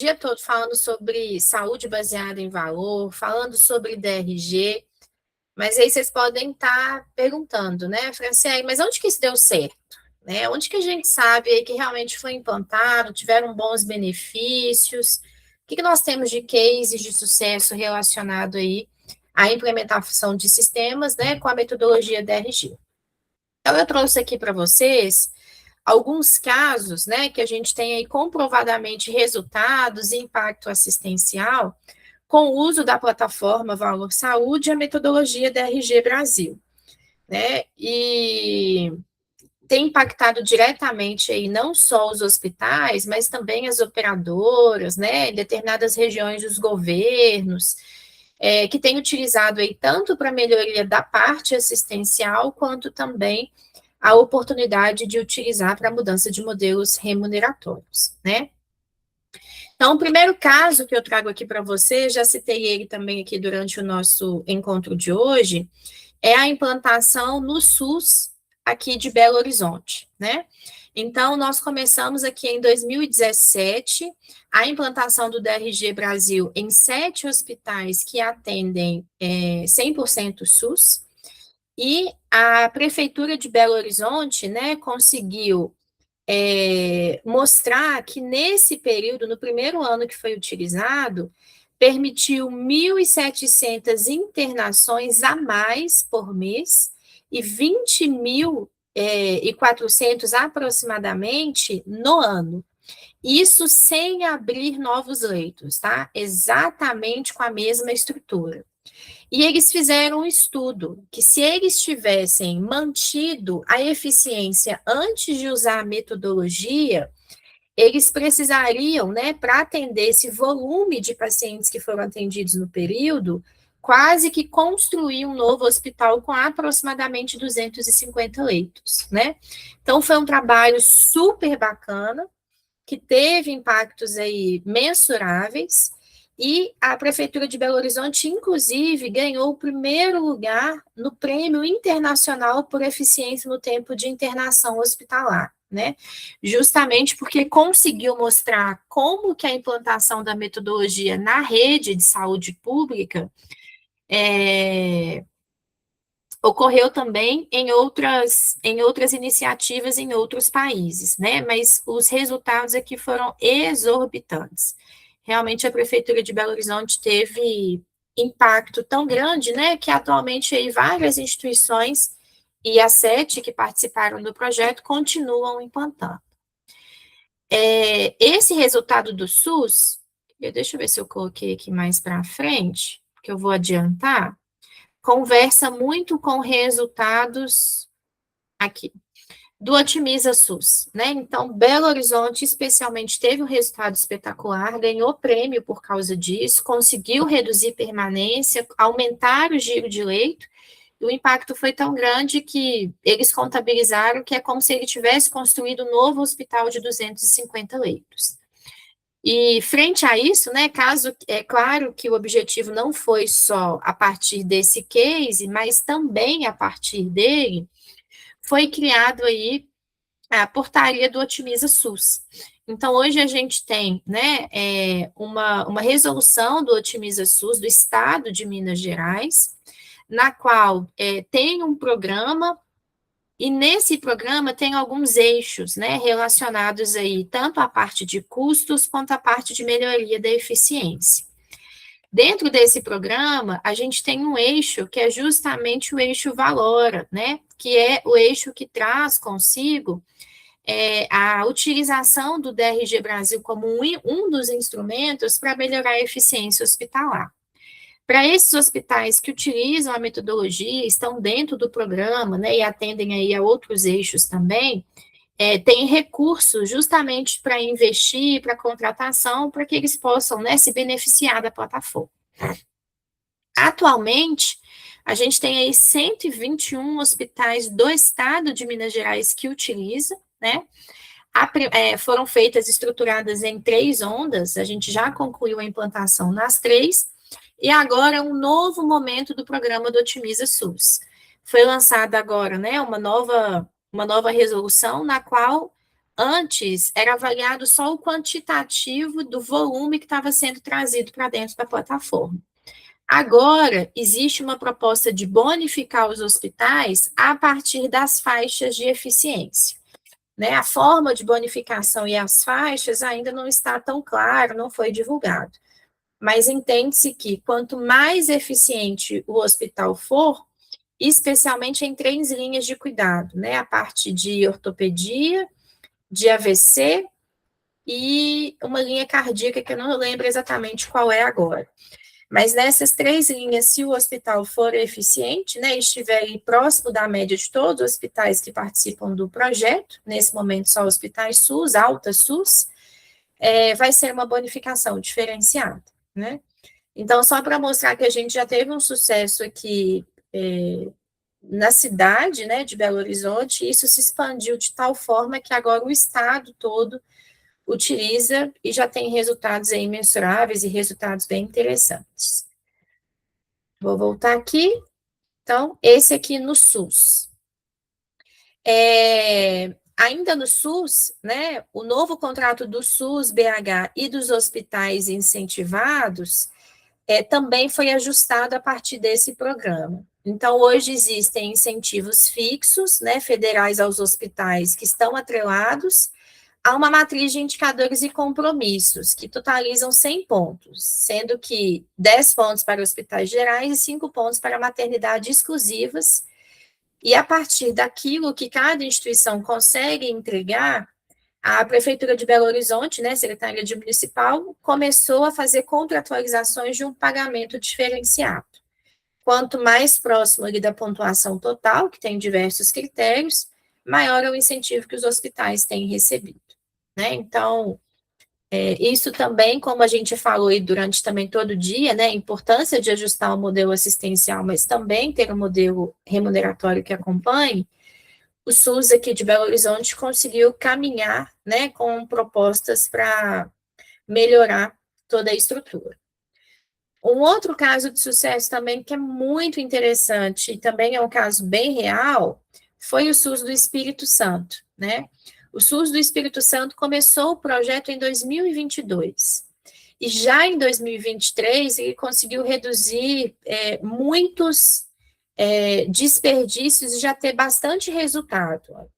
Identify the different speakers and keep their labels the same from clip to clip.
Speaker 1: dia todo falando sobre saúde baseada em valor, falando sobre DRG, mas aí vocês podem estar perguntando, né, Franciele, mas onde que isso deu certo? Né? Onde que a gente sabe aí que realmente foi implantado, tiveram bons benefícios? O que nós temos de cases de sucesso relacionado aí à implementação de sistemas, né, com a metodologia DRG? Então, eu trouxe aqui para vocês alguns casos, né, que a gente tem aí comprovadamente resultados e impacto assistencial com o uso da plataforma Valor Saúde e a metodologia DRG Brasil, né, e tem impactado diretamente aí não só os hospitais, mas também as operadoras, né, em determinadas regiões dos governos, que têm utilizado aí tanto para melhoria da parte assistencial, quanto também a oportunidade de utilizar para a mudança de modelos remuneratórios, né? Então, o primeiro caso que eu trago aqui para você, já citei ele também aqui durante o nosso encontro de hoje, é a implantação no SUS aqui de Belo Horizonte, né? Então, nós começamos aqui em 2017 a implantação do DRG Brasil em 7 hospitais que atendem 100% SUS, e a Prefeitura de Belo Horizonte, né, conseguiu mostrar que nesse período, no primeiro ano que foi utilizado, permitiu 1.700 internações a mais por mês e 20.400 aproximadamente no ano. Isso sem abrir novos leitos, tá? Exatamente com a mesma estrutura. E eles fizeram um estudo que, se eles tivessem mantido a eficiência antes de usar a metodologia, eles precisariam, né, para atender esse volume de pacientes que foram atendidos no período, quase que construir um novo hospital com aproximadamente 250 leitos, né? Então, foi um trabalho super bacana, que teve impactos aí mensuráveis, e a Prefeitura de Belo Horizonte, inclusive, ganhou o primeiro lugar no Prêmio Internacional por Eficiência no Tempo de Internação Hospitalar, né? Justamente porque conseguiu mostrar como que a implantação da metodologia na rede de saúde pública ocorreu também em outras iniciativas em outros países, né? Mas os resultados aqui foram exorbitantes. Realmente a Prefeitura de Belo Horizonte teve impacto tão grande, né, que atualmente aí várias instituições e as 7 que participaram do projeto continuam implantando. Esse resultado do SUS, deixa eu ver se eu coloquei aqui mais para frente, que eu vou adiantar, conversa muito com resultados aqui do Otimiza SUS, né? Então, Belo Horizonte, especialmente, teve um resultado espetacular, ganhou prêmio por causa disso, conseguiu reduzir permanência, aumentar o giro de leito, e o impacto foi tão grande que eles contabilizaram que é como se ele tivesse construído um novo hospital de 250 leitos. E frente a isso, né, caso é claro que o objetivo não foi só a partir desse case, mas também a partir dele, foi criado aí a portaria do Otimiza SUS. Então, hoje a gente tem, né, uma resolução do Otimiza SUS do Estado de Minas Gerais, na qual tem um programa, e nesse programa tem alguns eixos, né, relacionados aí tanto à parte de custos quanto à parte de melhoria da eficiência. Dentro desse programa, a gente tem um eixo que é justamente o eixo Valora, né, que é o eixo que traz consigo a utilização do DRG Brasil como um dos instrumentos para melhorar a eficiência hospitalar. Para esses hospitais que utilizam a metodologia, estão dentro do programa, né, e atendem aí a outros eixos também, tem recursos justamente para investir, para contratação, para que eles possam, né, se beneficiar da plataforma. Atualmente, a gente tem aí 121 hospitais do estado de Minas Gerais que utilizam, né? Foram feitas, estruturadas em 3 ondas, a gente já concluiu a implantação nas 3, e agora é um novo momento do programa do Otimiza SUS. Foi lançada agora, né, uma nova resolução, na qual Antes, era avaliado só o quantitativo do volume que estava sendo trazido para dentro da plataforma. Agora, existe uma proposta de bonificar os hospitais a partir das faixas de eficiência. Né? A forma de bonificação e as faixas ainda não está tão claro, não foi divulgado. Mas entende-se que quanto mais eficiente o hospital for, especialmente em 3 linhas de cuidado, né? A parte de ortopedia, de AVC e uma linha cardíaca que eu não lembro exatamente qual é agora. Mas nessas 3 linhas, se o hospital for eficiente, né, estiver próximo da média de todos os hospitais que participam do projeto, nesse momento só hospitais SUS, alta SUS, vai ser uma bonificação diferenciada, né? Então, só para mostrar que a gente já teve um sucesso aqui na cidade, né, de Belo Horizonte, isso se expandiu de tal forma que agora o estado todo utiliza e já tem resultados aí mensuráveis e resultados bem interessantes. Vou voltar aqui. Então, esse aqui no SUS. Ainda no SUS, né, o novo contrato do SUS, BH e dos hospitais incentivados também foi ajustado a partir desse programa. Então, hoje existem incentivos fixos, né, federais aos hospitais que estão atrelados a uma matriz de indicadores e compromissos, que totalizam 100 pontos, sendo que 10 pontos para hospitais gerais e 5 pontos para maternidade exclusivas, e a partir daquilo que cada instituição consegue entregar, a Prefeitura de Belo Horizonte, né, Secretaria de Municipal, começou a fazer contratualizações de um pagamento diferenciado. Quanto mais próximo ali da pontuação total, que tem diversos critérios, maior é o incentivo que os hospitais têm recebido. Né? Então, isso também, como a gente falou aí durante também todo o dia, né, a importância de ajustar o modelo assistencial, mas também ter um modelo remuneratório que acompanhe, o SUS aqui de Belo Horizonte conseguiu caminhar, né, com propostas para melhorar toda a estrutura. Um outro caso de sucesso também que é muito interessante, e também é um caso bem real, foi o SUS do Espírito Santo, né? O SUS do Espírito Santo começou o projeto em 2022, e já em 2023 ele conseguiu reduzir muitos desperdícios e já ter bastante resultado.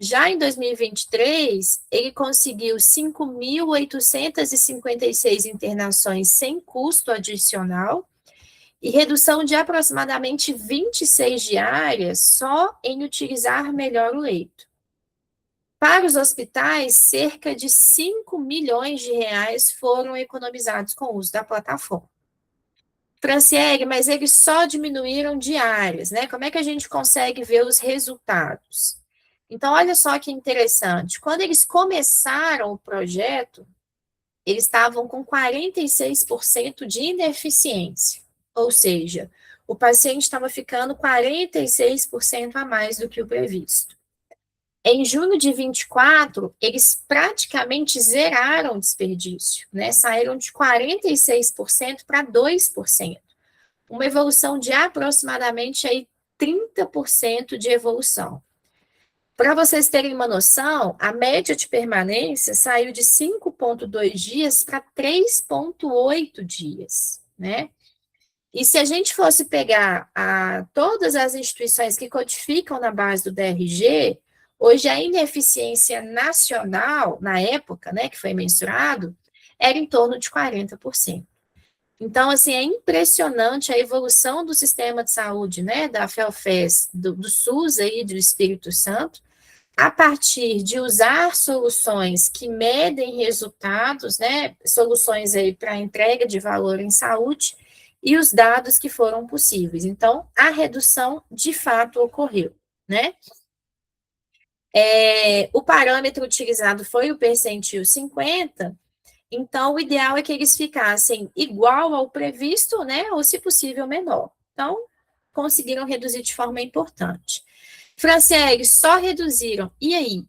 Speaker 1: Já em 2023, ele conseguiu 5.856 internações sem custo adicional e redução de aproximadamente 26 diárias só em utilizar melhor o leito. Para os hospitais, cerca de 5 milhões de reais foram economizados com o uso da plataforma. Franciele, mas eles só diminuíram diárias, né? Como é que a gente consegue ver os resultados? Então, olha só que interessante. Quando eles começaram o projeto, eles estavam com 46% de ineficiência. Ou seja, o paciente estava ficando 46% a mais do que o previsto. Em junho de 24, eles praticamente zeraram o desperdício, né? Saíram de 46% para 2%. Uma evolução de aproximadamente aí 30% de evolução. Para vocês terem uma noção, a média de permanência saiu de 5,2 dias para 3,8 dias, né? E se a gente fosse pegar todas as instituições que codificam na base do DRG, hoje a ineficiência nacional, na época, né, que foi mensurado, era em torno de 40%. Então, assim, é impressionante a evolução do sistema de saúde, né, da FELFES, do SUS aí, do Espírito Santo, a partir de usar soluções que medem resultados, né, soluções aí para entrega de valor em saúde e os dados que foram possíveis. Então, a redução de fato ocorreu, né? O parâmetro utilizado foi o percentil 50, então o ideal é que eles ficassem igual ao previsto, né, ou se possível menor. Então, conseguiram reduzir de forma importante. Franciele, só reduziram. E aí?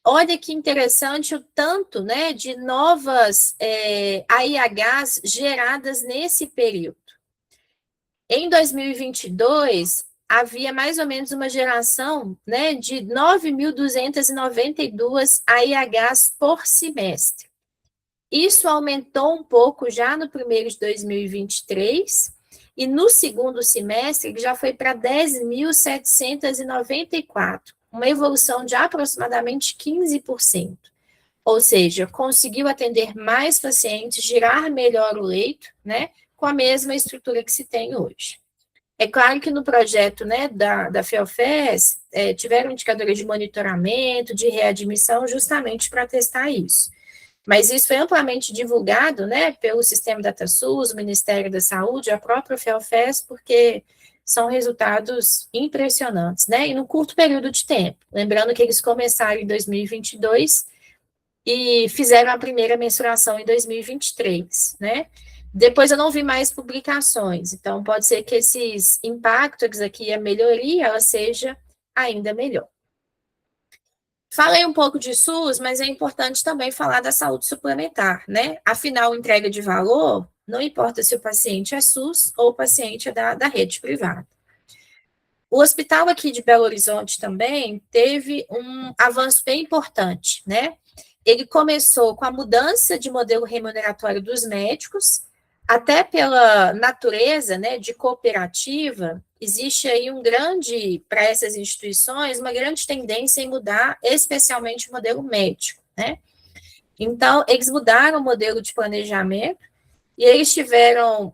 Speaker 1: Olha que interessante o tanto, né, de novas AIHs geradas nesse período. Em 2022, havia mais ou menos uma geração, né, de 9.292 AIHs por semestre. Isso aumentou um pouco já no primeiro de 2023, e no segundo semestre já foi para 10.794, uma evolução de aproximadamente 15%. Ou seja, conseguiu atender mais pacientes, girar melhor o leito, né, com a mesma estrutura que se tem hoje. É claro que no projeto, né, da FEOFES, tiveram indicadores de monitoramento, de readmissão, justamente para testar isso. Mas isso foi amplamente divulgado, né, pelo Sistema DataSUS, o Ministério da Saúde, a própria FEOFES, porque são resultados impressionantes, né, e num curto período de tempo. Lembrando que eles começaram em 2022 e fizeram a primeira mensuração em 2023, né. Depois eu não vi mais publicações, então pode ser que esses impactos aqui, a melhoria, ela seja ainda melhor. Falei um pouco de SUS, mas é importante também falar da saúde suplementar, né? Afinal, entrega de valor, não importa se o paciente é SUS ou o paciente é da rede privada. O hospital aqui de Belo Horizonte também teve um avanço bem importante, né? Ele começou com a mudança de modelo remuneratório dos médicos, até pela natureza, né, de cooperativa, existe aí para essas instituições, uma grande tendência em mudar, especialmente o modelo médico, né? Então, eles mudaram o modelo de planejamento, e eles tiveram,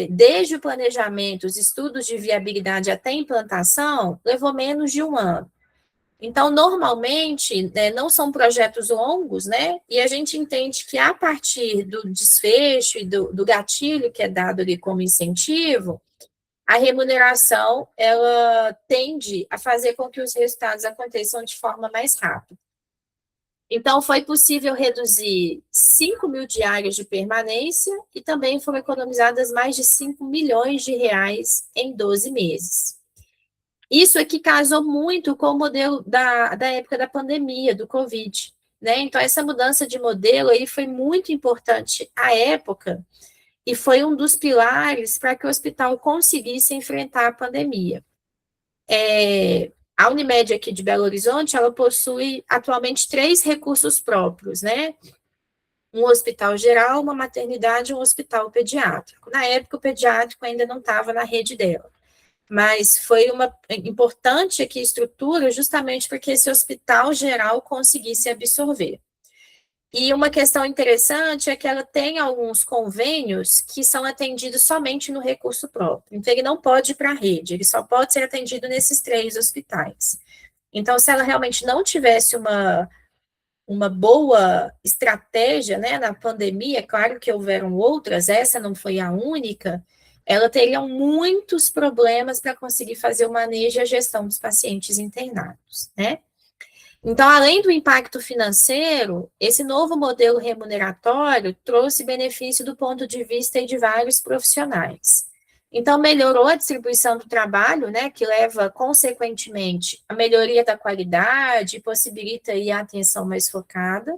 Speaker 1: desde o planejamento, os estudos de viabilidade até a implantação, levou menos de um ano. Então, normalmente, né, não são projetos longos, né? E a gente entende que a partir do desfecho e do gatilho que é dado ali como incentivo, a remuneração, ela tende a fazer com que os resultados aconteçam de forma mais rápida. Então, foi possível reduzir 5 mil diárias de permanência e também foram economizadas mais de 5 milhões de reais em 12 meses. Isso aqui casou muito com o modelo da época da pandemia, do Covid, né? Então, essa mudança de modelo aí foi muito importante à época e foi um dos pilares para que o hospital conseguisse enfrentar a pandemia. A Unimed aqui de Belo Horizonte, ela possui atualmente 3 recursos próprios, né? Um hospital geral, uma maternidade e um hospital pediátrico. Na época, o pediátrico ainda não estava na rede dela. Mas foi uma importante aqui estrutura justamente porque esse hospital geral conseguisse absorver. E uma questão interessante é que ela tem alguns convênios que são atendidos somente no recurso próprio. Então, ele não pode ir para a rede, ele só pode ser atendido nesses 3 hospitais. Então, se ela realmente não tivesse uma boa estratégia, né, na pandemia, claro que houveram outras, essa não foi a única, ela teria muitos problemas para conseguir fazer o manejo e a gestão dos pacientes internados, né? Então, além do impacto financeiro, esse novo modelo remuneratório trouxe benefício do ponto de vista de vários profissionais. Então, melhorou a distribuição do trabalho, né, que leva, consequentemente, a melhoria da qualidade, possibilita aí a atenção mais focada.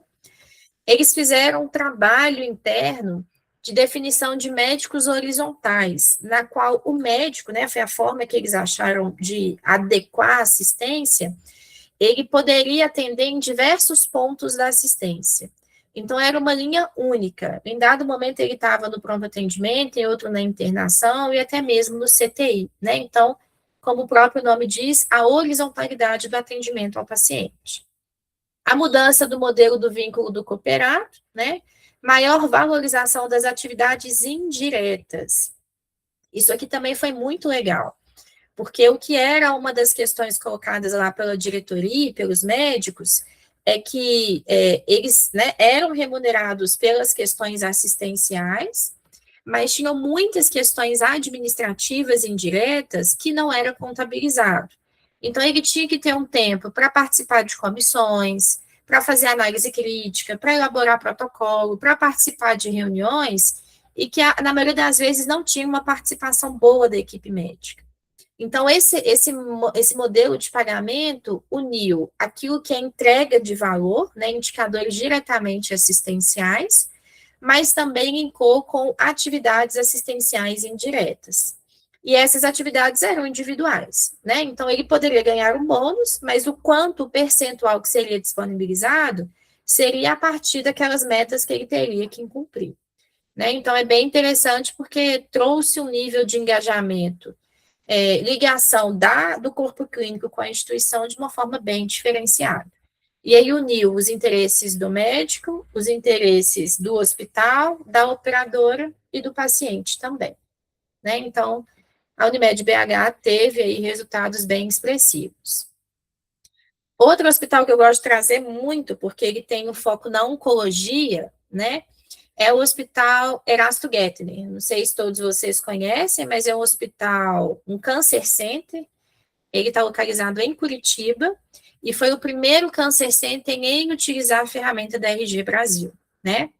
Speaker 1: Eles fizeram um trabalho interno de definição de médicos horizontais, na qual o médico, né, foi a forma que eles acharam de adequar a assistência, ele poderia atender em diversos pontos da assistência. Então, era uma linha única. Em dado momento, ele estava no pronto atendimento, em outro na internação e até mesmo no CTI, né? Então, como o próprio nome diz, a horizontalidade do atendimento ao paciente. A mudança do modelo do vínculo do cooperado, né? Maior valorização das atividades indiretas. Isso aqui também foi muito legal, porque o que era uma das questões colocadas lá pela diretoria e pelos médicos é que eles, né, eram remunerados pelas questões assistenciais, mas tinham muitas questões administrativas indiretas que não era contabilizado. Então, ele tinha que ter um tempo para participar de comissões, para fazer análise crítica, para elaborar protocolo, para participar de reuniões, e que, na maioria das vezes, não tinha uma participação boa da equipe médica. Então, esse modelo de pagamento uniu aquilo que é entrega de valor, né, indicadores diretamente assistenciais, mas também linkou com atividades assistenciais indiretas. E essas atividades eram individuais, né? Então, ele poderia ganhar um bônus, mas o quanto o percentual que seria disponibilizado seria a partir daquelas metas que ele teria que cumprir, né? Então, é bem interessante porque trouxe um nível de engajamento, ligação do corpo clínico com a instituição de uma forma bem diferenciada. E aí uniu os interesses do médico, os interesses do hospital, da operadora e do paciente também, né? Então, a Unimed BH teve aí resultados bem expressivos. Outro hospital que eu gosto de trazer muito, porque ele tem um foco na oncologia, né? É o Hospital Erasto Gettner. Não sei se todos vocês conhecem, mas é um hospital, um cancer center. Ele está localizado em Curitiba e foi o primeiro cancer center em utilizar a ferramenta da RG Brasil, né?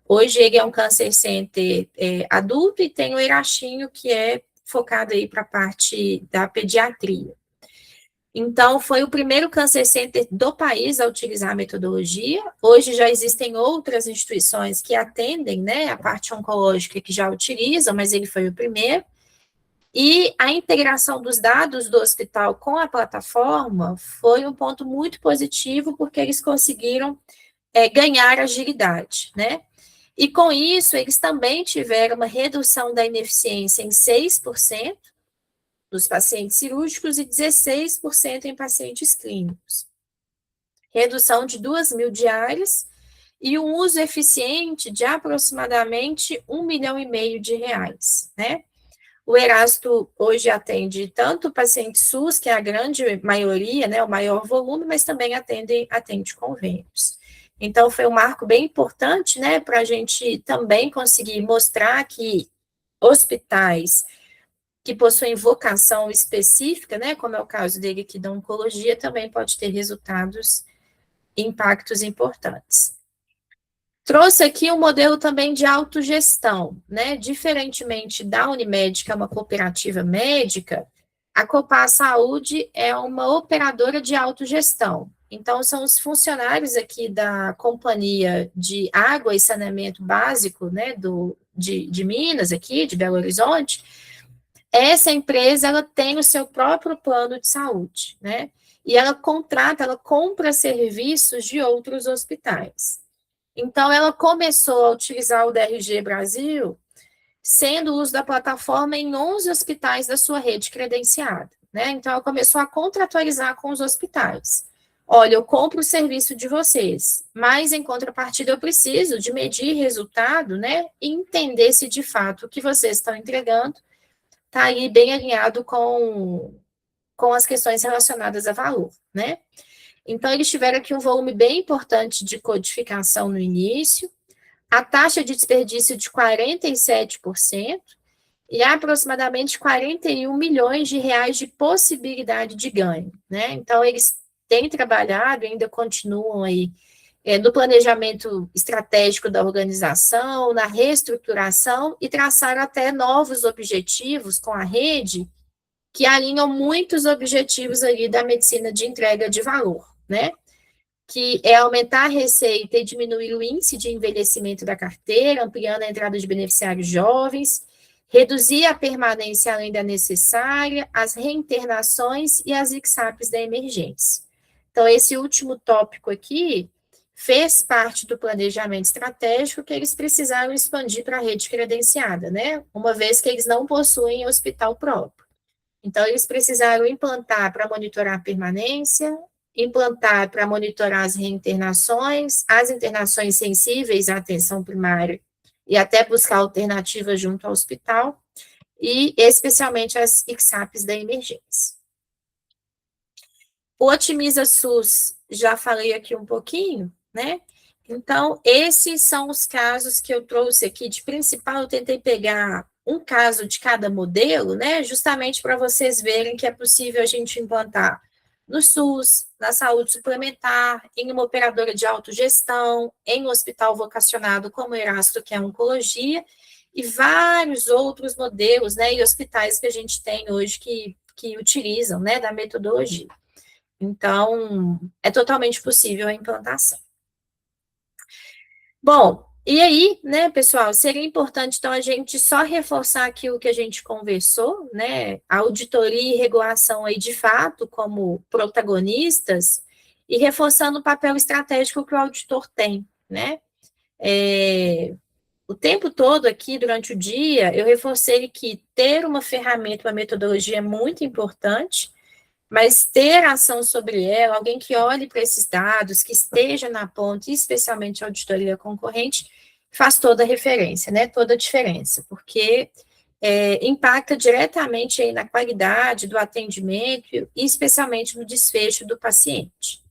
Speaker 1: Hoje ele é um cancer center adulto e tem o Erastinho, que é focado aí para a parte da pediatria. Então, foi o primeiro cancer center do país a utilizar a metodologia. Hoje já existem outras instituições que atendem, né, a parte oncológica que já utilizam, mas ele foi o primeiro. E a integração dos dados do hospital com a plataforma foi um ponto muito positivo, porque eles conseguiram ganhar agilidade, né? E com isso, eles também tiveram uma redução da ineficiência em 6% dos pacientes cirúrgicos e 16% em pacientes clínicos. Redução de 2.000 diárias e um uso eficiente de aproximadamente R$ 1,5 milhão de reais, né? O Erasto hoje atende tanto o paciente SUS, que é a grande maioria, né, o maior volume, mas também atende convênios. Então, foi um marco bem importante, né, para a gente também conseguir mostrar que hospitais que possuem vocação específica, né, como é o caso dele aqui da oncologia, também pode ter resultados, impactos importantes. Trouxe aqui um modelo também de autogestão, né, diferentemente da Unimed, que é uma cooperativa médica, a Copar Saúde é uma operadora de autogestão. Então, são os funcionários aqui da Companhia de Água e Saneamento Básico, né, de Minas, aqui, de Belo Horizonte. Essa empresa, ela tem o seu próprio plano de saúde, né? E ela compra serviços de outros hospitais. Então, ela começou a utilizar o DRG Brasil, sendo o uso da plataforma em 11 hospitais da sua rede credenciada, né? Então, ela começou a contratualizar com os hospitais. Olha, eu compro o serviço de vocês, mas em contrapartida eu preciso de medir resultado, né? E entender se de fato o que vocês estão entregando está aí bem alinhado com as questões relacionadas a valor, né? Então, eles tiveram aqui um volume bem importante de codificação no início, a taxa de desperdício de 47% e aproximadamente 41 milhões de reais de possibilidade de ganho, né? Então, eles têm trabalhado, ainda continuam aí, no planejamento estratégico da organização, na reestruturação e traçaram até novos objetivos com a rede que alinham muitos objetivos ali da medicina de entrega de valor, né? Que é aumentar a receita e diminuir o índice de envelhecimento da carteira, ampliando a entrada de beneficiários jovens, reduzir a permanência além da necessária, as reinternações e as ICSAPs da emergência. Então, esse último tópico aqui fez parte do planejamento estratégico que eles precisaram expandir para a rede credenciada, né? Uma vez que eles não possuem hospital próprio. Então, eles precisaram implantar para monitorar a permanência, implantar para monitorar as reinternações, as internações sensíveis à atenção primária e até buscar alternativas junto ao hospital, e especialmente as ICSAPs da emergência. O Otimiza SUS, já falei aqui um pouquinho, né? Então, esses são os casos que eu trouxe aqui de principal. Eu tentei pegar um caso de cada modelo, né? Justamente para vocês verem que é possível a gente implantar no SUS, na saúde suplementar, em uma operadora de autogestão, em um hospital vocacionado como o Erasto, que é a oncologia, e vários outros modelos, né? E hospitais que a gente tem hoje que utilizam, né? Da metodologia. Então, é totalmente possível a implantação. Bom, E aí, né, pessoal, seria importante, então, a gente só reforçar aquilo que a gente conversou, né, a auditoria e regulação aí, de fato, como protagonistas, e reforçando o papel estratégico que o auditor tem, né. O tempo todo aqui, durante o dia, eu reforcei que ter uma ferramenta, uma metodologia é muito importante, mas ter ação sobre ela, alguém que olhe para esses dados, que esteja na ponta, especialmente a auditoria concorrente, faz toda a referência, né? Toda a diferença, porque impacta diretamente aí na qualidade do atendimento e especialmente no desfecho do paciente.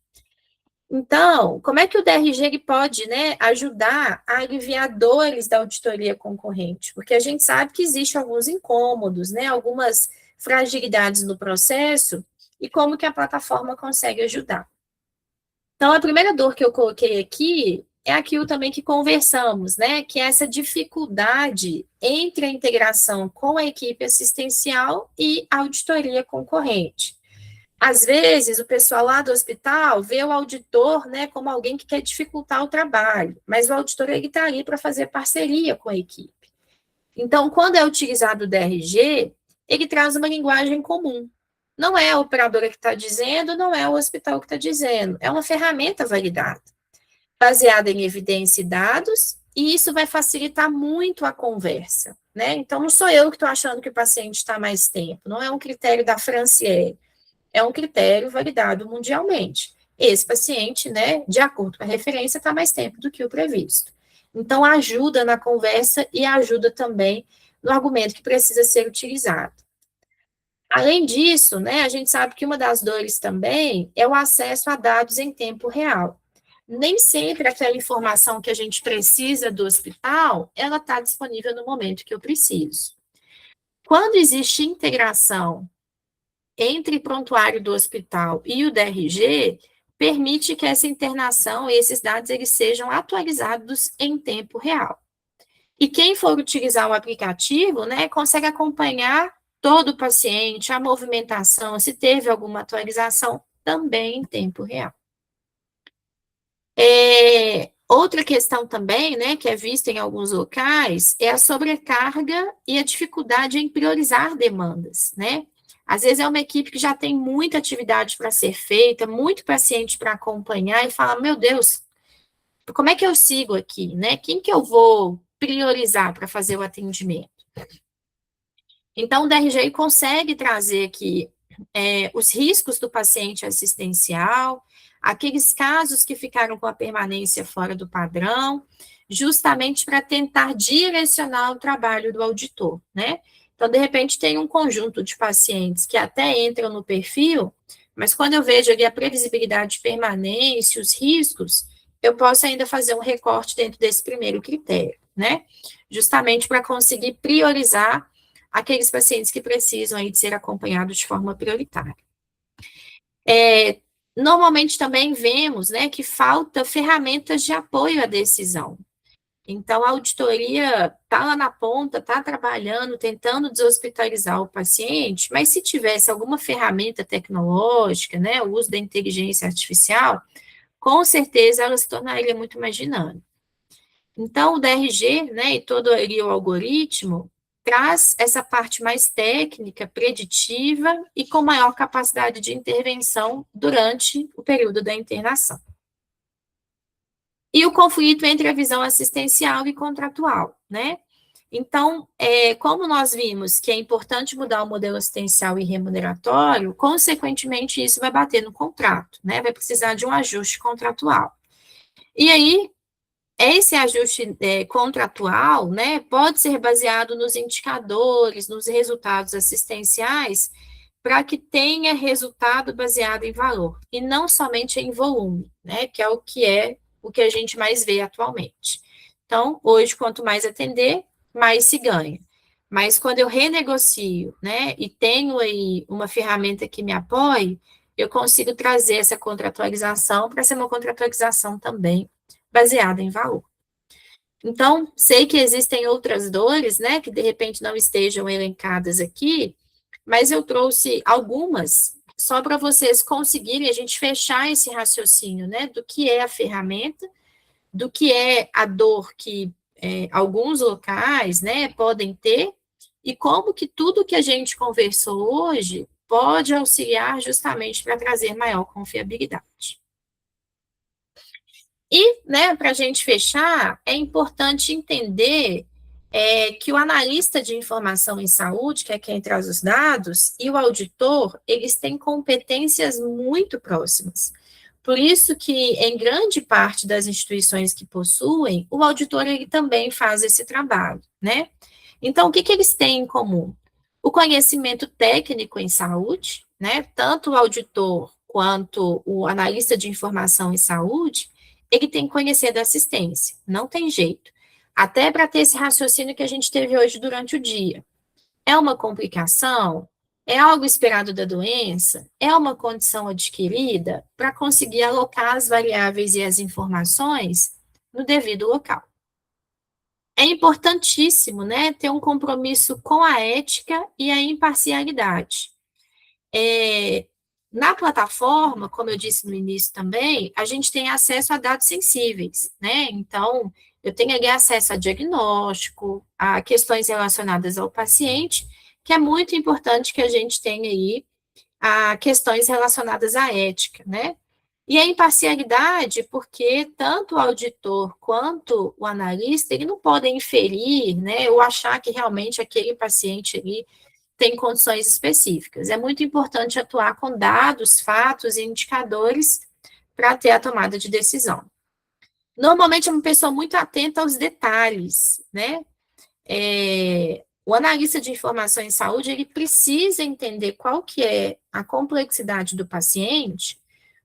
Speaker 1: Então, como é que o DRG ele pode, né, ajudar a aliviar dores da auditoria concorrente? Porque a gente sabe que existem alguns incômodos, né, algumas fragilidades no processo, e como que a plataforma consegue ajudar. Então, a primeira dor que eu coloquei aqui é aquilo também que conversamos, né, que é essa dificuldade entre a integração com a equipe assistencial e a auditoria concorrente. Às vezes, o pessoal lá do hospital vê o auditor, né, como alguém que quer dificultar o trabalho, mas o auditor está ali para fazer parceria com a equipe. Então, quando é utilizado o DRG, ele traz uma linguagem comum. Não é a operadora que está dizendo, não é o hospital que está dizendo, é uma ferramenta validada, baseada em evidência e dados, e isso vai facilitar muito a conversa, né? Então, não sou eu que estou achando que o paciente está mais tempo, não é um critério da Franciele, é um critério validado mundialmente. Esse paciente, né, de acordo com a referência, está mais tempo do que o previsto. Então, ajuda na conversa e ajuda também no argumento que precisa ser utilizado. Além disso, né, a gente sabe que uma das dores também é o acesso a dados em tempo real. Nem sempre aquela informação que a gente precisa do hospital, ela está disponível no momento que eu preciso. Quando existe integração entre o prontuário do hospital e o DRG, permite que essa internação e esses dados eles sejam atualizados em tempo real. E quem for utilizar o aplicativo, né, consegue acompanhar todo o paciente, a movimentação, se teve alguma atualização, também em tempo real. Outra questão também, né, que é vista em alguns locais, é a sobrecarga e a dificuldade em priorizar demandas, né? Às vezes é uma equipe que já tem muita atividade para ser feita, muito paciente para acompanhar e fala, meu Deus, como é que eu sigo aqui, né? Quem que eu vou priorizar para fazer o atendimento? Então, o DRG consegue trazer aqui os riscos do paciente assistencial, aqueles casos que ficaram com a permanência fora do padrão, justamente para tentar direcionar o trabalho do auditor, né? Então, de repente, tem um conjunto de pacientes que até entram no perfil, mas quando eu vejo ali a previsibilidade de permanência, os riscos, eu posso ainda fazer um recorte dentro desse primeiro critério, né? Justamente para conseguir priorizar aqueles pacientes que precisam aí de ser acompanhados de forma prioritária. Normalmente também vemos, né, que falta ferramentas de apoio à decisão. Então, a auditoria está lá na ponta, está trabalhando, tentando deshospitalizar o paciente, mas se tivesse alguma ferramenta tecnológica, né, o uso da inteligência artificial, com certeza ela se tornaria muito mais dinâmica. Então, o DRG, né, e todo ali o algoritmo, traz essa parte mais técnica, preditiva e com maior capacidade de intervenção durante o período da internação. E o conflito entre a visão assistencial e contratual, né? Então, como nós vimos que é importante mudar o modelo assistencial e remuneratório, consequentemente, isso vai bater no contrato, né? Vai precisar de um ajuste contratual. E aí, esse ajuste contratual, né, pode ser baseado nos indicadores, nos resultados assistenciais, para que tenha resultado baseado em valor, e não somente em volume, né, que é o que a gente mais vê atualmente. Então, hoje, quanto mais atender, mais se ganha. Mas quando eu renegocio, né, e tenho aí uma ferramenta que me apoie, eu consigo trazer essa contratualização para ser uma contratualização também baseada em valor. Então, sei que existem outras dores, né, que de repente não estejam elencadas aqui, mas eu trouxe algumas só para vocês conseguirem a gente fechar esse raciocínio, né, do que é a ferramenta, do que é a dor que alguns locais, né, podem ter, e como que tudo que a gente conversou hoje pode auxiliar justamente para trazer maior confiabilidade. E, né, para a gente fechar, é importante entender que o analista de informação em saúde, que é quem traz os dados, e o auditor, eles têm competências muito próximas. Por isso que, em grande parte das instituições que possuem, o auditor ele também faz esse trabalho, né? Então, o que eles têm em comum? O conhecimento técnico em saúde, né? Tanto o auditor quanto o analista de informação em saúde, ele tem que conhecer da assistência, não tem jeito. Até para ter esse raciocínio que a gente teve hoje durante o dia. É uma complicação? É algo esperado da doença? É uma condição adquirida? Para conseguir alocar as variáveis e as informações no devido local. É importantíssimo, né, ter um compromisso com a ética e a imparcialidade. Na plataforma, como eu disse no início também, a gente tem acesso a dados sensíveis, né? Então, eu tenho ali acesso a diagnóstico, a questões relacionadas ao paciente, que é muito importante que a gente tenha aí a questões relacionadas à ética, né? E a imparcialidade, porque tanto o auditor quanto o analista, ele não podem inferir, né, ou achar que realmente aquele paciente ali tem condições específicas. É muito importante atuar com dados, fatos e indicadores para ter a tomada de decisão. Normalmente é uma pessoa muito atenta aos detalhes, né? O analista de informação em saúde, ele precisa entender qual que é a complexidade do paciente,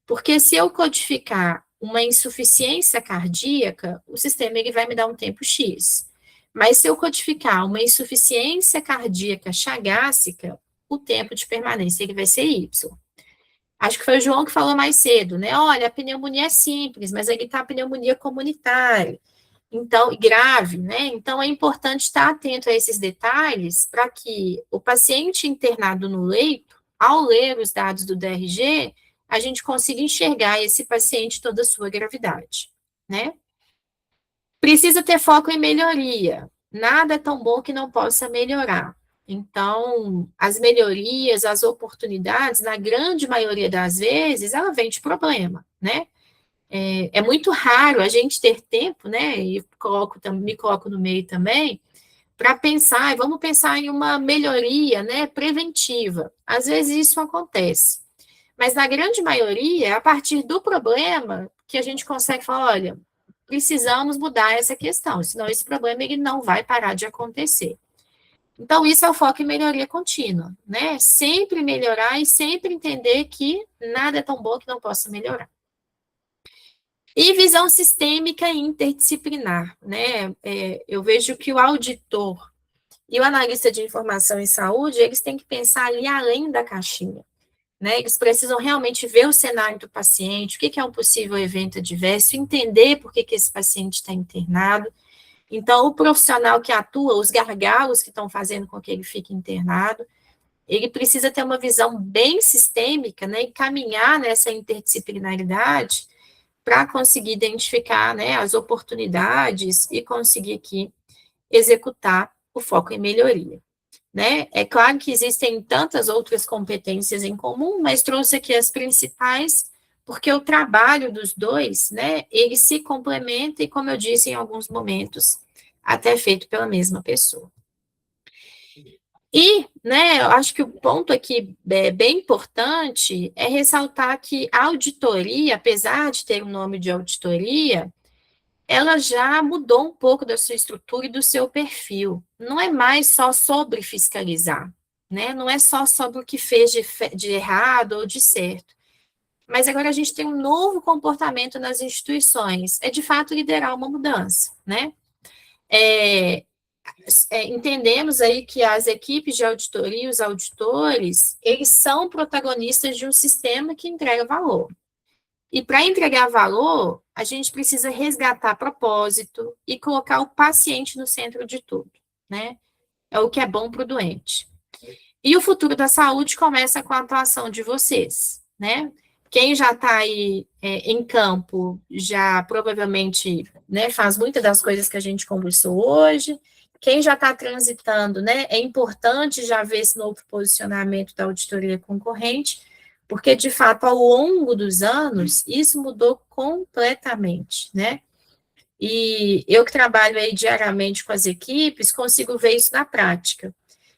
Speaker 1: porque se eu codificar uma insuficiência cardíaca, o sistema ele vai me dar um tempo X. Mas se eu codificar uma insuficiência cardíaca chagásica, o tempo de permanência ele vai ser Y. Acho que foi o João que falou mais cedo, né? Olha, a pneumonia é simples, mas ele está a pneumonia comunitária. Então, grave, né? Então, é importante estar atento a esses detalhes para que o paciente internado no leito, ao ler os dados do DRG, a gente consiga enxergar esse paciente toda a sua gravidade, né? Precisa ter foco em melhoria. Nada é tão bom que não possa melhorar. Então, as melhorias, as oportunidades, na grande maioria das vezes, ela vem de problema, né? É muito raro a gente ter tempo, né? E me coloco no meio também, para pensar, vamos pensar em uma melhoria, né, preventiva. Às vezes isso acontece. Mas na grande maioria, é a partir do problema que a gente consegue falar, olha, precisamos mudar essa questão, senão esse problema ele não vai parar de acontecer. Então, isso é o foco em melhoria contínua, né? Sempre melhorar e sempre entender que nada é tão bom que não possa melhorar. E visão sistêmica e interdisciplinar, né? Eu vejo que o auditor e o analista de informação em saúde, eles têm que pensar ali além da caixinha, né? Eles precisam realmente ver o cenário do paciente, o que é um possível evento adverso, entender por que esse paciente está internado. Então, o profissional que atua, os gargalos que estão fazendo com que ele fique internado, ele precisa ter uma visão bem sistêmica, né? E caminhar nessa interdisciplinaridade para conseguir identificar, né, as oportunidades e conseguir aqui executar o foco em melhoria, né? É claro que existem tantas outras competências em comum, mas trouxe aqui as principais, porque o trabalho dos dois, né, ele se complementa e, como eu disse em alguns momentos, até feito pela mesma pessoa. E, né, eu acho que o ponto aqui bem importante é ressaltar que a auditoria, apesar de ter o nome de auditoria, ela já mudou um pouco da sua estrutura e do seu perfil. Não é mais só sobre fiscalizar, né? Não é só sobre o que fez de errado ou de certo. Mas agora a gente tem um novo comportamento nas instituições, é de fato liderar uma mudança, né? Entendemos aí que as equipes de auditoria, os auditores, eles são protagonistas de um sistema que entrega valor. E para entregar valor, a gente precisa resgatar propósito e colocar o paciente no centro de tudo, né? É o que é bom para o doente. E o futuro da saúde começa com a atuação de vocês, né? Quem já está aí em campo já provavelmente, né, faz muitas das coisas que a gente conversou hoje. Quem já está transitando, né, é importante já ver esse novo posicionamento da auditoria concorrente, porque, de fato, ao longo dos anos, isso mudou completamente, né? E eu que trabalho aí diariamente com as equipes, consigo ver isso na prática.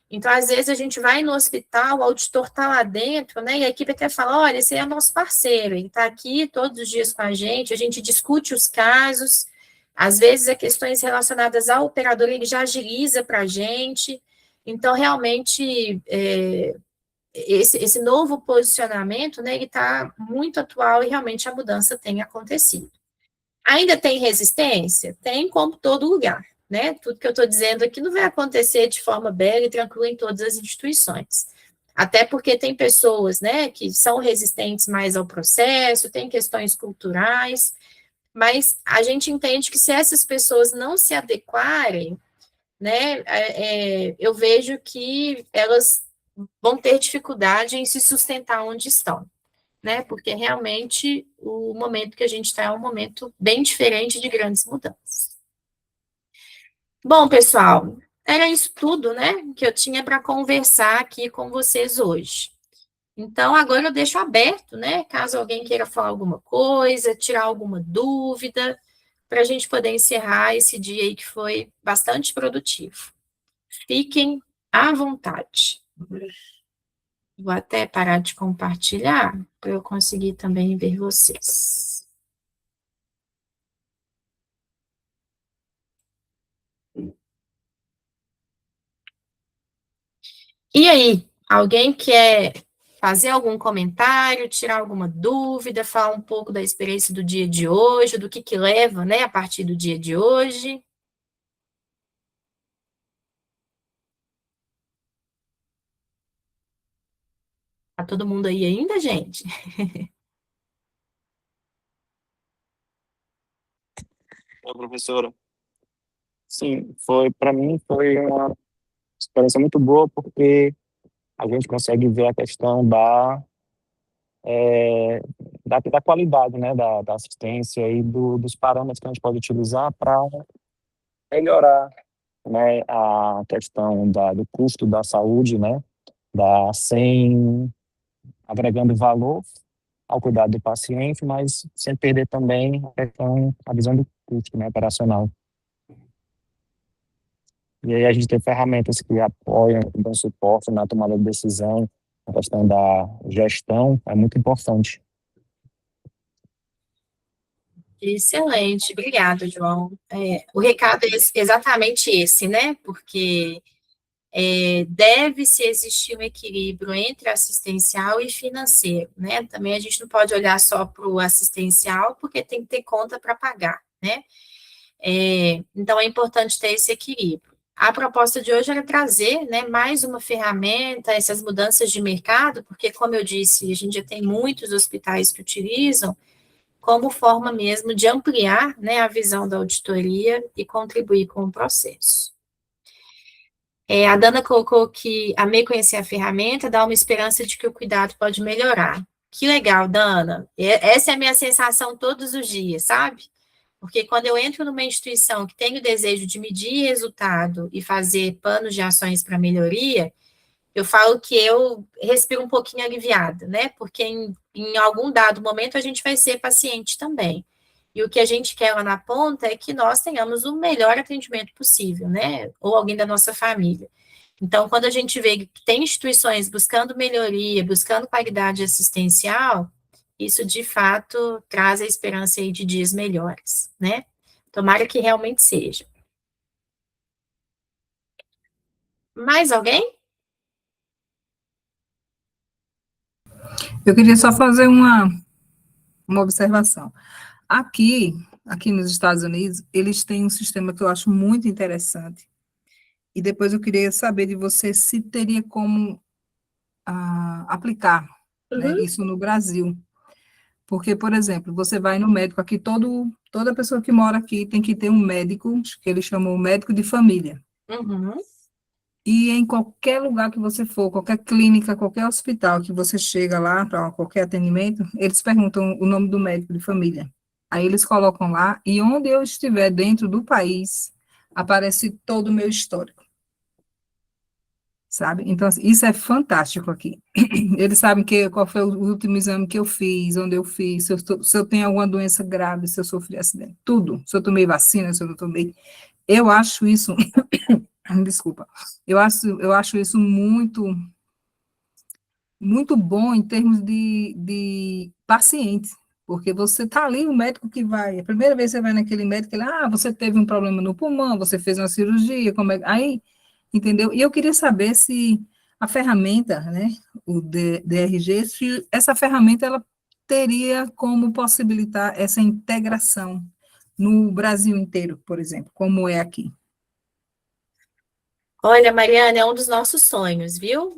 Speaker 1: Então, às vezes, a gente vai no hospital, o auditor está lá dentro, né? E a equipe até fala: olha, esse é nosso parceiro, ele está aqui todos os dias com a gente discute os casos, às vezes é questões relacionadas ao operador, ele já agiliza para a gente. Então, realmente, esse novo posicionamento, né, ele está muito atual e realmente a mudança tem acontecido. Ainda tem resistência? Tem, como todo lugar, né? Tudo que eu estou dizendo aqui não vai acontecer de forma bela e tranquila em todas as instituições. Até porque tem pessoas, né, que são resistentes mais ao processo, tem questões culturais, mas a gente entende que se essas pessoas não se adequarem, né, eu vejo que elas vão ter dificuldade em se sustentar onde estão, né? Porque realmente o momento que a gente está é um momento bem diferente de grandes mudanças. Bom, pessoal, era isso tudo, né, que eu tinha para conversar aqui com vocês hoje. Então, agora eu deixo aberto, né, caso alguém queira falar alguma coisa, tirar alguma dúvida, para a gente poder encerrar esse dia aí que foi bastante produtivo. Fiquem à vontade. Vou até parar de compartilhar para eu conseguir também ver vocês. E aí, alguém quer fazer algum comentário, tirar alguma dúvida, falar um pouco da experiência do dia de hoje, do que leva, né, a partir do dia de hoje? Tá todo mundo aí ainda, gente?
Speaker 2: Oi, professora. Sim, foi para mim foi uma experiência muito boa porque a gente consegue ver a questão eh, da qualidade, né, da assistência e dos parâmetros que a gente pode utilizar para melhorar, né, a questão do custo da saúde, né, sem agregando valor ao cuidado do paciente, mas sem perder também a visão do custo, né, operacional. E aí a gente tem ferramentas que apoiam, que dão suporte na tomada de decisão, a questão da gestão é muito importante.
Speaker 1: Excelente, obrigada, João. O recado é exatamente esse, né? Porque deve-se existir um equilíbrio entre assistencial e financeiro, né? Também a gente não pode olhar só para o assistencial, porque tem que ter conta para pagar, né? Então, é importante ter esse equilíbrio. A proposta de hoje era trazer, né, mais uma ferramenta, essas mudanças de mercado, porque, como eu disse, a gente já tem muitos hospitais que utilizam, como forma mesmo de ampliar, né, a visão da auditoria e contribuir com o processo. A Dana colocou que amei conhecer a ferramenta, dá uma esperança de que o cuidado pode melhorar. Que legal, Dana. Essa é a minha sensação todos os dias, sabe? Porque quando eu entro numa instituição que tem o desejo de medir resultado e fazer planos de ações para melhoria, eu falo que eu respiro um pouquinho aliviada, né? Porque em algum dado momento a gente vai ser paciente também. E o que a gente quer lá na ponta é que nós tenhamos o melhor atendimento possível, né? Ou alguém da nossa família. Então, quando a gente vê que tem instituições buscando melhoria, buscando qualidade assistencial, isso de fato traz a esperança aí de dias melhores, né? Tomara que realmente seja. Mais alguém?
Speaker 3: Eu queria só fazer uma observação. Aqui nos Estados Unidos, eles têm um sistema que eu acho muito interessante. E depois eu queria saber de você se teria como aplicar, né,
Speaker 1: Uhum.
Speaker 3: isso no Brasil. Porque, por exemplo, você vai no médico aqui, toda pessoa que mora aqui tem que ter um médico, que eles chamam médico de família.
Speaker 1: Uhum.
Speaker 3: E em qualquer lugar que você for, qualquer clínica, qualquer hospital que você chega lá para qualquer atendimento, eles perguntam o nome do médico de família. Aí eles colocam lá, e onde eu estiver dentro do país, aparece todo o meu histórico, sabe? Então, assim, isso é fantástico aqui. Eles sabem qual foi o último exame que eu fiz, onde eu fiz, se eu tenho alguma doença grave, se eu sofri acidente, tudo. Se eu tomei vacina, se eu não tomei. Eu acho isso, desculpa, eu acho isso muito bom em termos de paciente, porque você está ali, o médico que vai, a primeira vez que você vai naquele médico, você teve um problema no pulmão, você fez uma cirurgia, aí, entendeu? E eu queria saber se a ferramenta, né, o DRG, se essa ferramenta, ela teria como possibilitar essa integração no Brasil inteiro, por exemplo, como é aqui.
Speaker 1: Olha, Mariana, é um dos nossos sonhos, viu?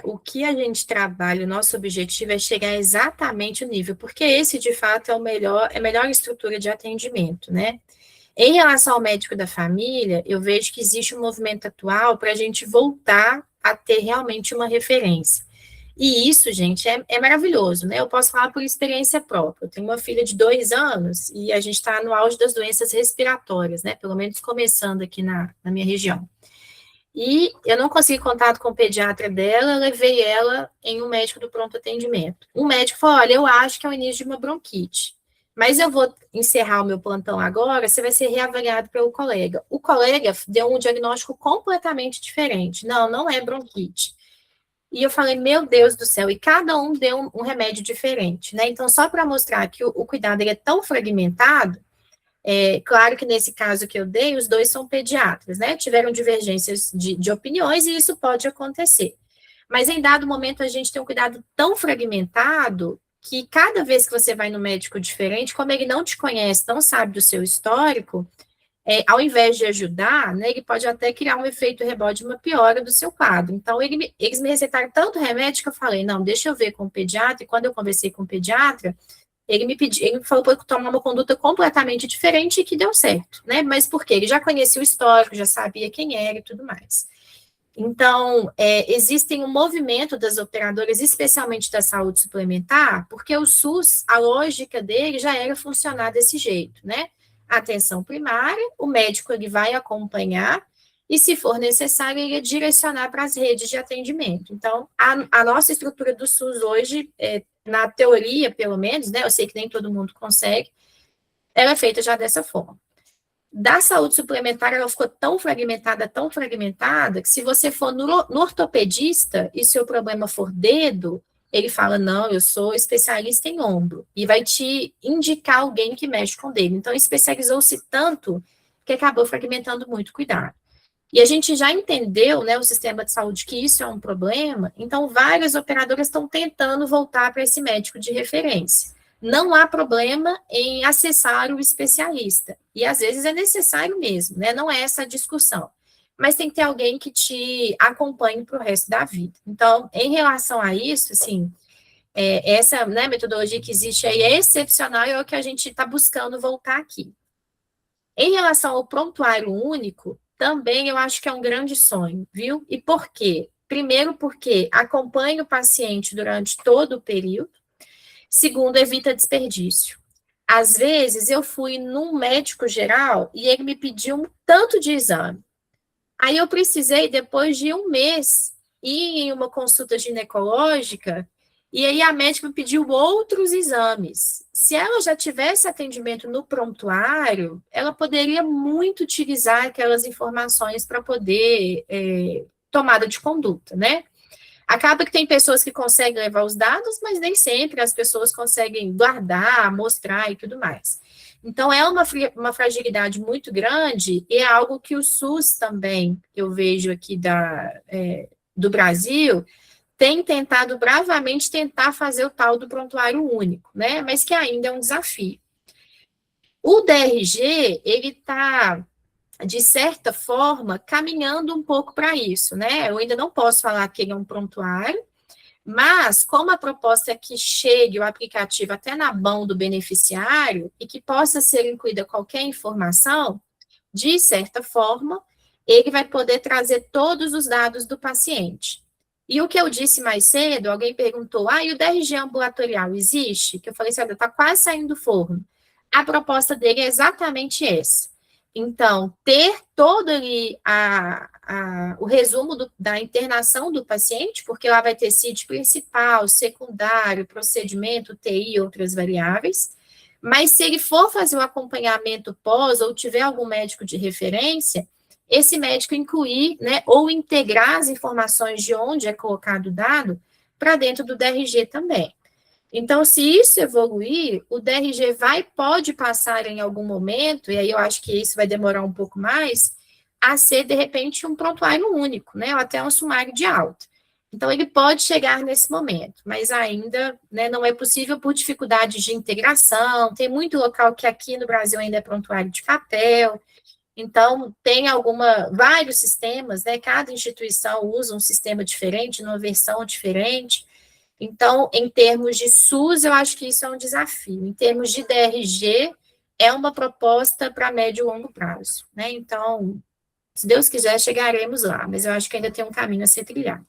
Speaker 1: O que a gente trabalha, o nosso objetivo é chegar exatamente o nível, porque esse, de fato, é a melhor estrutura de atendimento, né? Em relação ao médico da família, eu vejo que existe um movimento atual para a gente voltar a ter realmente uma referência. E isso, gente, é maravilhoso, né? Eu posso falar por experiência própria. Eu tenho uma filha de 2 anos e a gente está no auge das doenças respiratórias, né? Pelo menos começando aqui na minha região. E eu não consegui contato com o pediatra dela, levei ela em um médico do pronto atendimento. O médico falou: olha, eu acho que é o início de uma bronquite, mas eu vou encerrar o meu plantão agora, você vai ser reavaliado pelo colega. O colega deu um diagnóstico completamente diferente. Não, não é bronquite. E eu falei, meu Deus do céu, e cada um deu um remédio diferente, né? Então, só para mostrar que o cuidado ele é tão fragmentado, claro que nesse caso que eu dei, os dois são pediatras, né? Tiveram divergências de opiniões e isso pode acontecer. Mas em dado momento a gente tem um cuidado tão fragmentado que cada vez que você vai no médico diferente, como ele não te conhece, não sabe do seu histórico, ao invés de ajudar, né, ele pode até criar um efeito rebote, uma piora do seu quadro. Então, eles me receitaram tanto remédio que eu falei, não, deixa eu ver com o pediatra, e quando eu conversei com o pediatra, ele falou para eu tomar uma conduta completamente diferente e que deu certo, né? Mas por quê? Ele já conhecia o histórico, já sabia quem era e tudo mais. Então, existem um movimento das operadoras, especialmente da saúde suplementar, porque o SUS, a lógica dele já era funcionar desse jeito, né? Atenção primária, o médico ele vai acompanhar e, se for necessário, ele ia direcionar para as redes de atendimento. Então, a nossa estrutura do SUS hoje, na teoria, pelo menos, né? Eu sei que nem todo mundo consegue, ela é feita já dessa forma. Da saúde suplementar, ela ficou tão fragmentada, que se você for no ortopedista e seu problema for dedo, ele fala, não, eu sou especialista em ombro, e vai te indicar alguém que mexe com dedo. Então, especializou-se tanto que acabou fragmentando muito o cuidado. E a gente já entendeu, né, o sistema de saúde, que isso é um problema, então várias operadoras estão tentando voltar para esse médico de referência. Não há problema em acessar o especialista, e às vezes é necessário mesmo, né, não é essa a discussão, mas tem que ter alguém que te acompanhe para o resto da vida. Então, em relação a isso, assim, essa, né, metodologia que existe aí é excepcional e é o que a gente está buscando voltar aqui. Em relação ao prontuário único, também eu acho que é um grande sonho, viu? E por quê? Primeiro, porque acompanha o paciente durante todo o período. Segundo, evita desperdício. Às vezes, eu fui num médico geral e ele me pediu um tanto de exame. Aí eu precisei, depois de um mês, ir em uma consulta ginecológica, e aí a médica me pediu outros exames. Se ela já tivesse atendimento no prontuário, ela poderia muito utilizar aquelas informações para poder tomada de conduta, né? Acaba que tem pessoas que conseguem levar os dados, mas nem sempre as pessoas conseguem guardar, mostrar e tudo mais. Então, é uma fragilidade muito grande e é algo que o SUS também, eu vejo aqui do Brasil, tem tentado bravamente tentar fazer o tal do prontuário único, né? Mas que ainda é um desafio. O DRG, ele está, de certa forma, caminhando um pouco para isso, né? Eu ainda não posso falar que ele é um prontuário, mas, como a proposta é que chegue o aplicativo até na mão do beneficiário e que possa ser incluída qualquer informação, de certa forma, ele vai poder trazer todos os dados do paciente. E o que eu disse mais cedo, alguém perguntou, e o DRG ambulatorial existe? Que eu falei assim, está quase saindo do forno. A proposta dele é exatamente essa. Então, ter todo ali o resumo da internação do paciente, porque lá vai ter CID principal, secundário, procedimento, TI e outras variáveis, mas se ele for fazer o acompanhamento pós ou tiver algum médico de referência, esse médico incluir, né, ou integrar as informações de onde é colocado o dado para dentro do DRG também. Então, se isso evoluir, o DRG pode passar em algum momento, e aí eu acho que isso vai demorar um pouco mais, a ser, de repente, um prontuário único, né, ou até um sumário de alta. Então, ele pode chegar nesse momento, mas ainda, né, não é possível por dificuldades de integração, tem muito local que aqui no Brasil ainda é prontuário de papel, então, tem vários sistemas, né, cada instituição usa um sistema diferente, numa versão diferente. Então, em termos de SUS, eu acho que isso é um desafio. Em termos de DRG, é uma proposta para médio e longo prazo, né? Então, se Deus quiser, chegaremos lá, mas eu acho que ainda tem um caminho a ser trilhado,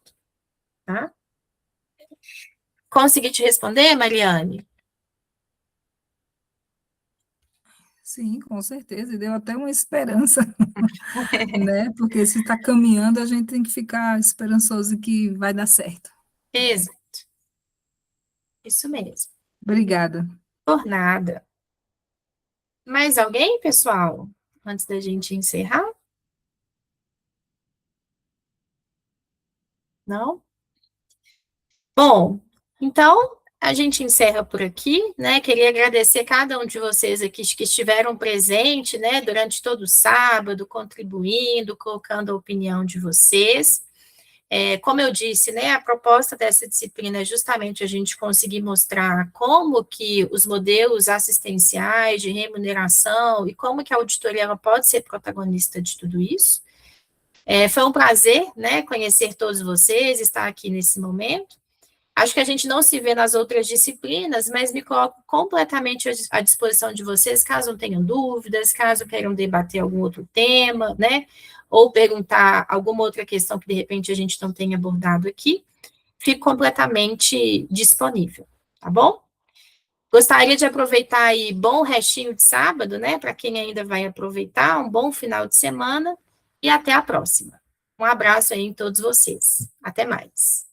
Speaker 1: tá? Consegui te responder, Mariane?
Speaker 3: Sim, com certeza, e deu até uma esperança, né? Porque se está caminhando, a gente tem que ficar esperançoso que vai dar certo.
Speaker 1: Exato. Isso mesmo.
Speaker 3: Obrigada.
Speaker 1: Por nada. Mais alguém, pessoal? Antes da gente encerrar? Não? Bom, então a gente encerra por aqui, né? Queria agradecer cada um de vocês aqui que estiveram presentes, né, durante todo o sábado, contribuindo, colocando a opinião de vocês. Como eu disse, né, a proposta dessa disciplina é justamente a gente conseguir mostrar como que os modelos assistenciais de remuneração e como que a auditoria ela pode ser protagonista de tudo isso. Foi um prazer, né, conhecer todos vocês, estar aqui nesse momento. Acho que a gente não se vê nas outras disciplinas, mas me coloco completamente à disposição de vocês, caso tenham dúvidas, caso queiram debater algum outro tema, né? Ou perguntar alguma outra questão que, de repente, a gente não tenha abordado aqui. Fico completamente disponível, tá bom? Gostaria de aproveitar aí bom restinho de sábado, né? Para quem ainda vai aproveitar, um bom final de semana e até a próxima. Um abraço aí em todos vocês. Até mais.